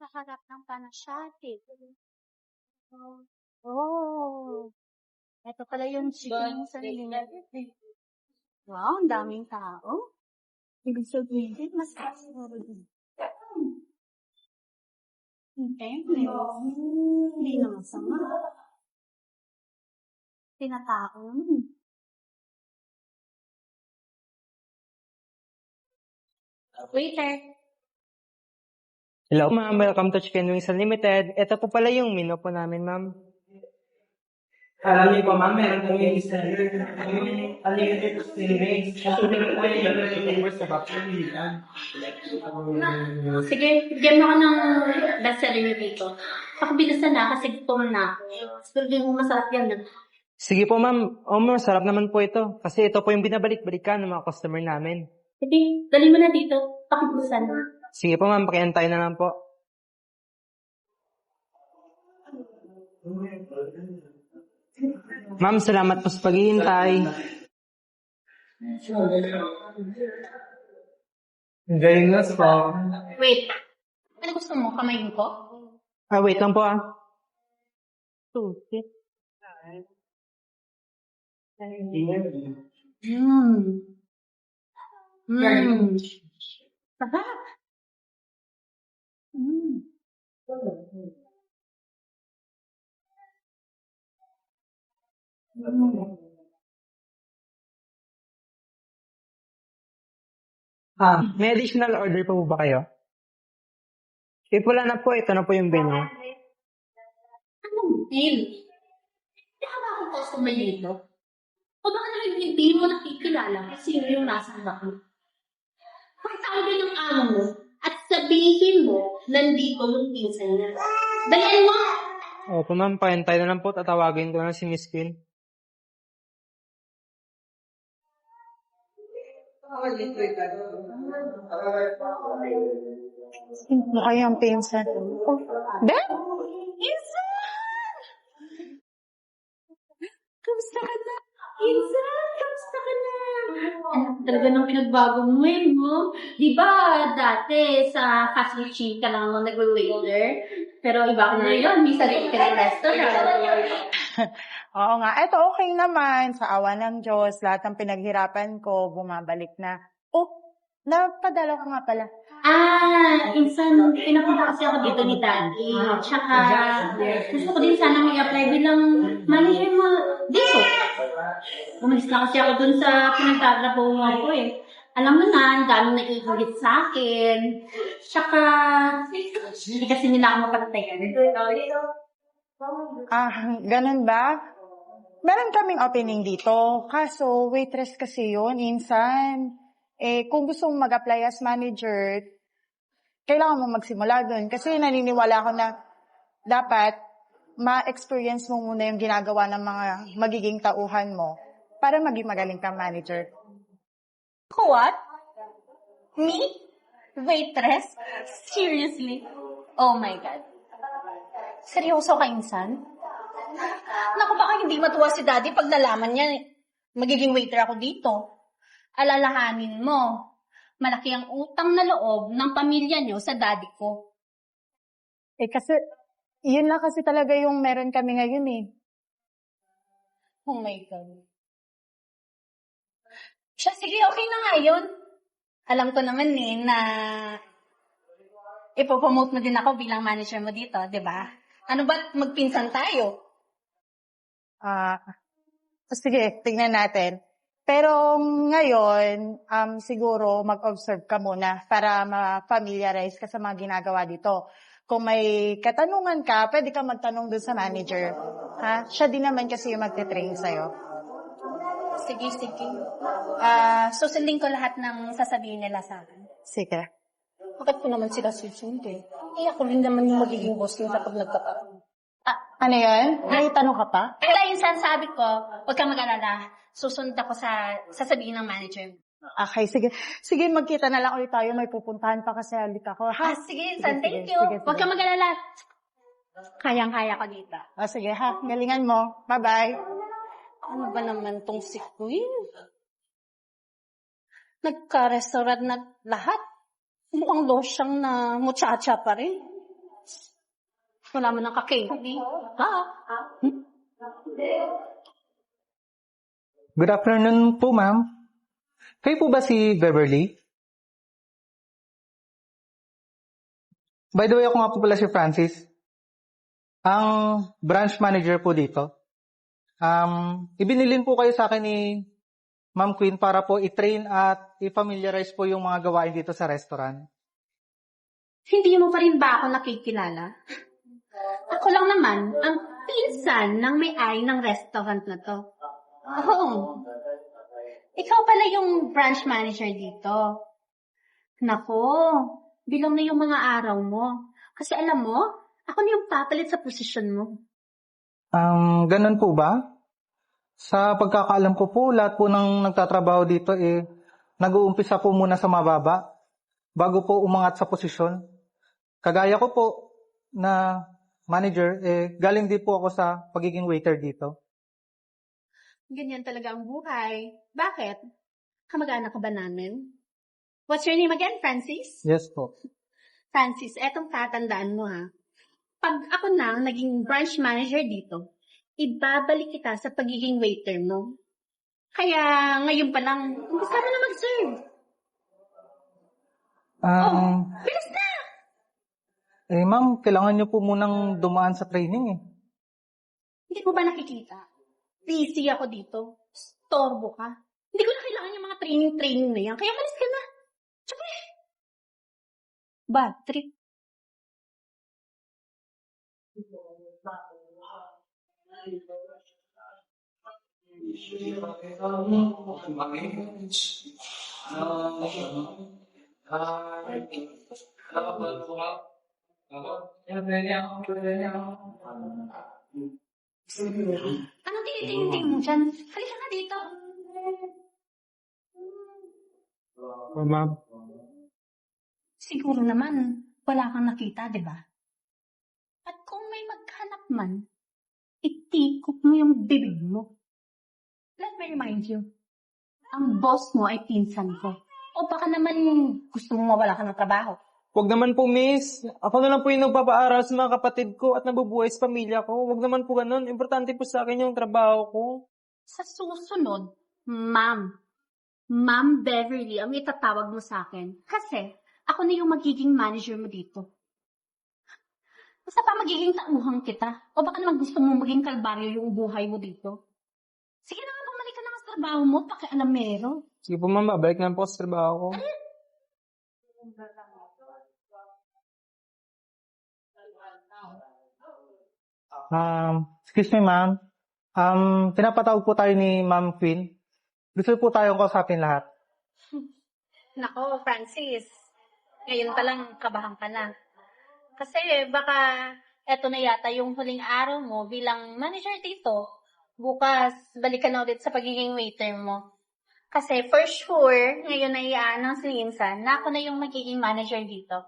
kaharap ng Panasyatic. Oh, ito pala yung chicken sa nila. Wow, ang daming tao. Ibig sabihin, mas siguro din. Hindi naman sama. Tinataon. Waiter. Hello ma'am, welcome to Chicken Wings Unlimited. Ito po pala yung menu po namin, ma'am. Alam niyo po, ma'am, meron kami unlimited chicken wings. Kasi po yung flavors na papilihan. Sige, bigyan mo ako ng best-seller review dito. Pakibilisan na kasi gutom na ako. Siguro din mo masarap yan. Sige po ma'am, masarap naman po ito. Kasi ito po yung binabalik-balikan ng mga customer namin. Sige, dali mo na dito. Pakibilisan na. Sige po ma'am, pakiantay na lang po. Ma'am, salamat po sa paghihintay. Galing na po. Wait. Ano gusto mo? Kamayin ko? Wait lang po ah. Susit. Sarap. May additional order pa po ba kayo? Wala na po, ito na po yung menu. Anong bill? Hindi ka ba akong customer dito? O baka naman hindi mo nakikilala kung sino yung nasa harap mo? Pagtawagin ng amo mo at sabihin mo nandito yung pinsan niya. Dalian mo! Opo ma'am, pakiantay na lang po. Tatawagin ko na si Miss Queen. Mukha yung pinsan. Oh, Ben? Insan! Kamusta ka na? Insan, kamusta ka na? Anak talaga ng pinagbago mo no? Di ba dati sa fast food chain ka lang nag-waiter? Pero iba ka na yun, may sarili ka ng restaurant. Oo nga. Eto, okay naman. Sa awa ng Diyos, lahat ng pinaghirapan ko, bumabalik na. Oh, napadala ko nga pala. Insan, pinapunta kasi ako dito ni Daddy. Tsaka, gusto ko din sana may apply bilang manager mo dito. Umalis na kasi ako dun sa pinagtatrabuhan ko eh. Alam mo na, ang daming naiinggit sa akin. Tsaka, hindi kasi nila ako mapagtayan. Ganun ba? Meron kaming opening dito. Kaso, waitress kasi yun, insan. Kung gusto mong mag-apply as manager, kailangan mo magsimula dun. Kasi naniniwala ko na dapat ma-experience mo muna yung ginagawa ng mga magiging tauhan mo para maging magaling kang manager. What? Me? Waitress? Seriously? Oh my God. Seryoso ka, insan? Naku, baka hindi matuwa si Daddy pag nalaman niya magiging waiter ako dito. Alalahanin mo, malaki ang utang na loob ng pamilya niyo sa daddy ko. Kasi, yun lang kasi talaga yung meron kami ngayon eh. Oh my God. Siya, sige, okay na nga yun. Alam ko naman na ipopromote mo din ako bilang manager mo dito, di ba? Ano ba, magpinsan tayo? Sige, tignan natin. Pero ngayon, siguro mag-observe ka muna para ma-familiarize ka sa mga ginagawa dito. Kung may katanungan ka, pwede ka magtanong dun sa manager. Ha? Siya din naman kasi yung magte-train sa'yo. Sige. Susundin ko lahat ng sasabihin nila sa akin. Sige. Bakit ko naman sila susundin? Ako rin naman yung magiging boss nila kapag nagkataon. Ano yan? May tanong ka pa? Kaya yung sabi ko, huwag kang mag-alala. Susund ako sa sasabihin ng manager. Okay, sige. Sige, magkita na lang ulit tayo. May pupuntahan pa kasi ulit ako. Ha? Sige, Insan. Thank you. Huwag kang mag-alala. Kayang-kaya ko dito. Sige ha. Galingan mo. Bye-bye. Ano ba naman tong si Queen? Nagka-restaurant na lahat. Mukhang losyang na muchacha pa rin. Wala mo ng kakindi. Ha? Good afternoon po, ma'am. Kayo po ba si Beverly? By the way, ako nga po pala si Francis. Ang branch manager po dito. Ibinilin po kayo sa akin ni Ma'am Queen para po i-train at i-familiarize po yung mga gawain dito sa restaurant. Hindi mo pa rin ba ako nakikilala? Ako lang naman ang pinsan ng may-ari ng restaurant na to. Oh, ikaw pala yung branch manager dito. Nako, bilang na yung mga araw mo. Kasi alam mo, ako na yung papalit sa posisyon mo. Ganun po ba? Sa pagkakaalam ko po, lahat po ng nagtatrabaho dito nag-uumpisa po muna sa mababa bago po umangat sa posisyon. Kagaya ko po na manager, galing din po ako sa pagiging waiter dito. Ganyan talaga ang buhay. Bakit? Kamag-anak ka ba namin? What's your name again, Francis? Yes po. Francis, etong tatandaan mo ha. Pag ako na naging branch manager dito, ibabalik kita sa pagiging waiter mo. Kaya ngayon pa lang, umpisa ka na mag-serve. Bilis na! Ma'am, kailangan niyo po munang dumaan sa training Hindi mo ba nakikita? Busy ako dito. Storbo ka. Hindi ko na kailangan yung mga training na yan. Kaya malis ka na. Tsaka bad trip. Anong tinitingin mo dyan? Halika nga dito. Ma'am. Siguro naman, wala kang nakita, di ba? At kung may maghanap man, itikop mo yung bibig mo. Let me remind you, ang boss mo ay pinsan ko. O baka naman gusto mo mawala ka ng trabaho. Huwag naman po, miss. Ako na lang po yung nagpapaaral sa mga kapatid ko at nabubuhay sa pamilya ko. Huwag naman po ganun. Importante po sa akin yung trabaho ko. Sa susunod, Ma'am Beverly ang itatawag mo sa akin. Kasi ako na yung magiging manager mo dito. Basta pa magiging tauhan kita. O baka naman gusto mo maging kalbaryo yung buhay mo dito. Sige na nga, bumalik ka na nga sa trabaho mo, pakialamero. Sige po, ma'am. Babalik na po ako sa trabaho ko. Excuse me, ma'am. Pinapatawag po tayo ni Ma'am Queen. Gusto po tayong kausapin lahat. Nako, Francis. Ngayon pa lang kabahan ka na. Kasi baka eto na yata yung huling araw mo bilang manager dito. Bukas, balik ka na ulit sa pagiging waiter mo. Kasi for sure, ngayon na i-announce ni Insan na ako na yung magiging manager dito.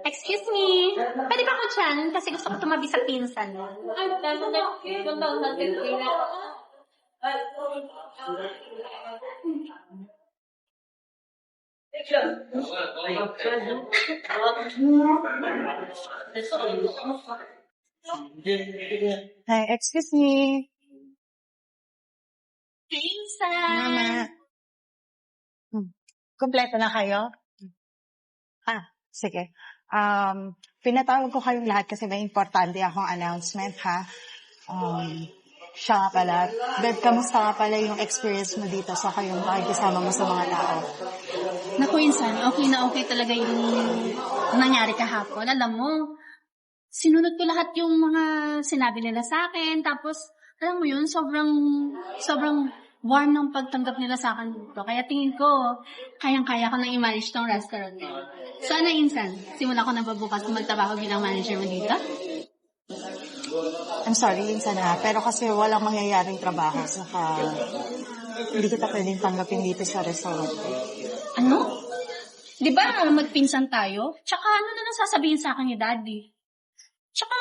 Excuse me, pwede ba ako dyan? Kasi gusto ko tumabi sa pinsan. Hi, excuse me. Pinsan! Kompleto na kayo? Sige. Pinatawag ko kayong lahat kasi may importante akong announcement, ha? Siya nga pala. Beb, kamusta nga pala yung experience mo dito sa kayong makikisama mo sa mga tao? Naku, Insan, okay na okay talaga yung nangyari kahapon. Alam mo, sinunod ko lahat yung mga sinabi nila sa akin. Tapos, alam mo yun, sobrang warm ng pagtanggap nila sa akin dito. Kaya tingin ko, kayang-kaya ko nang i-manage tong restaurant na yun. So, ano, Insan? Simula ko na ba bukas magtrabaho bilang manager mo dito? I'm sorry, Insan, ha? Pero kasi walang mangyayaring trabaho. Saka, hindi kita pwedeng tanggapin dito sa restaurant. Ano? Di ba magpinsan tayo? Tsaka ano na lang sasabihin sa akin ni Daddy? Tsaka,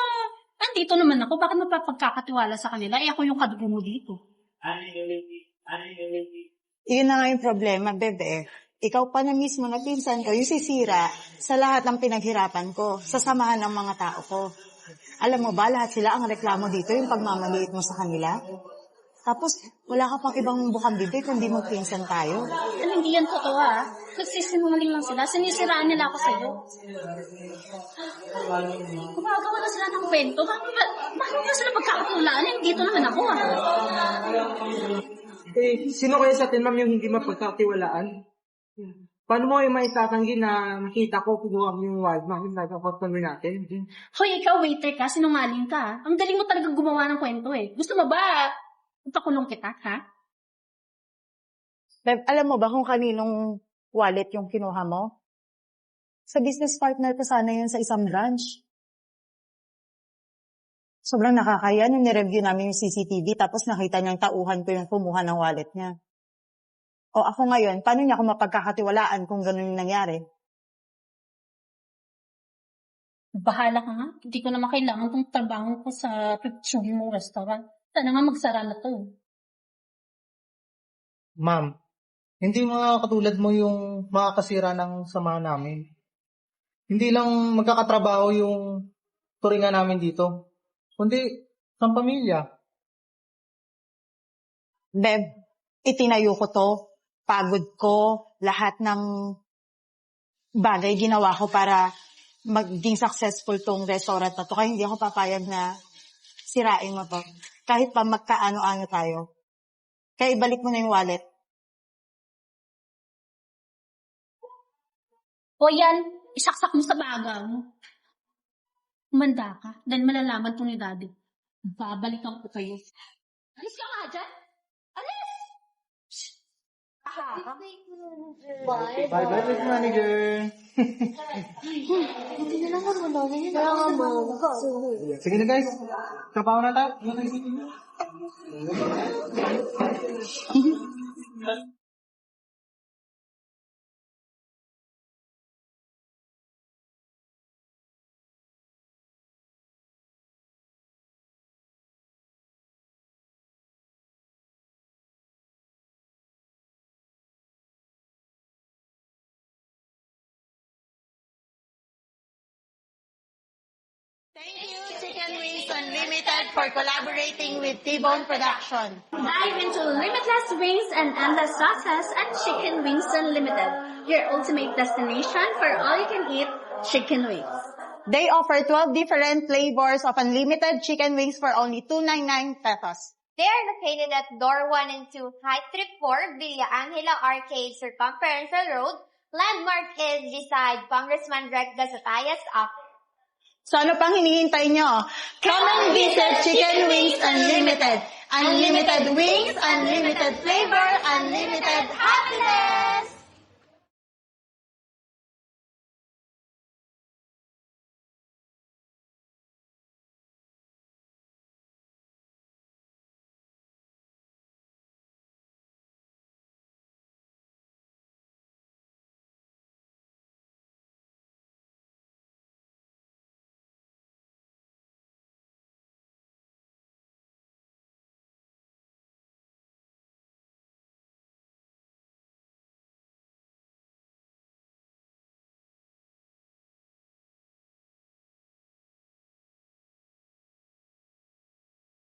andito naman ako. Bakit mapapagkakatiwala sa kanila? Ako yung kadugo mo dito. Yun na nga yung problema, bebe. ikaw pa na mismo na pinsan ko, yung sisira sa lahat ng pinaghirapan ko, sa samahan ng mga tao ko. Alam mo ba, lahat sila ang reklamo dito, yung pagmamaliit mo sa kanila. Tapos, wala ka pang ibang bukang bibig kundi magpinsan tayo. Hindi yan totoo Nagsisinungaling lang sila. Sinisiraan nila ako sa'yo. Gumagawa na sila ng kwento. Bakit ba sila pagkakatulaan? Dito naman ako Sino kaya sa atin, ma'am, yung hindi mapagkatiwalaan? Paano mo yung maitatanggi na nakita ko kukuha yung wild ma'am, yung nagka-customer natin? Hoy, ikaw waiter ka, sinungaling ka. Ang galing mo talagang gumawa ng kwento Gusto mo ba ipakulong kita, ha? Bev, alam mo ba kung kaninong wallet yung kinuha mo? Sa business partner ko sana yun sa isang branch. Sobrang nakakaya nung nireview namin yung CCTV tapos nakita niyang tauhan ko yung kumuha ng wallet niya. O ako ngayon, paano niya ako mapagkakatiwalaan kung ganun yung nangyari? Bahala ka nga. Hindi ko naman kailangan itong trabaho ko sa piptsuhin mong restaurant. Sana nga magsara na to. Ma'am, hindi mga katulad mo yung makakasira ng samahan namin. Hindi lang magkakatrabaho yung turingan namin dito, kundi sa pamilya. Bev, itinayo ko to. Pagod ko. Lahat ng bagay ginawa ko para maging successful tong restaurant na to. Kaya hindi ako papayag na sirain mo to. Kahit pa magkaano-ano tayo. Kaya ibalik mo na yung wallet. O yan, isaksak mo sa baga mo. Umanda ka, dahil malalaman to ni Daddy. Babalikan ko kayo. Alis ka nga dyan! Alis! Bye-bye, Miss Manager. Sige na guys, trabaho na tayo. Thank you, Chicken Wings Unlimited, for collaborating with T-Bone Production. Dive into limitless wings and endless sauces at Chicken Wings Unlimited, your ultimate destination for all-you-can-eat chicken wings. They offer 12 different flavors of unlimited chicken wings for only $2.99 pesos. They are located at Door 1 and 2, High Street 4, Villa Angela Arcade, Circumferential Road. Landmark is beside Congressman Greg Gazataya's office. So ano pang hinihintay nyo? Come and visit Chicken Wings Unlimited. Unlimited wings, unlimited flavor,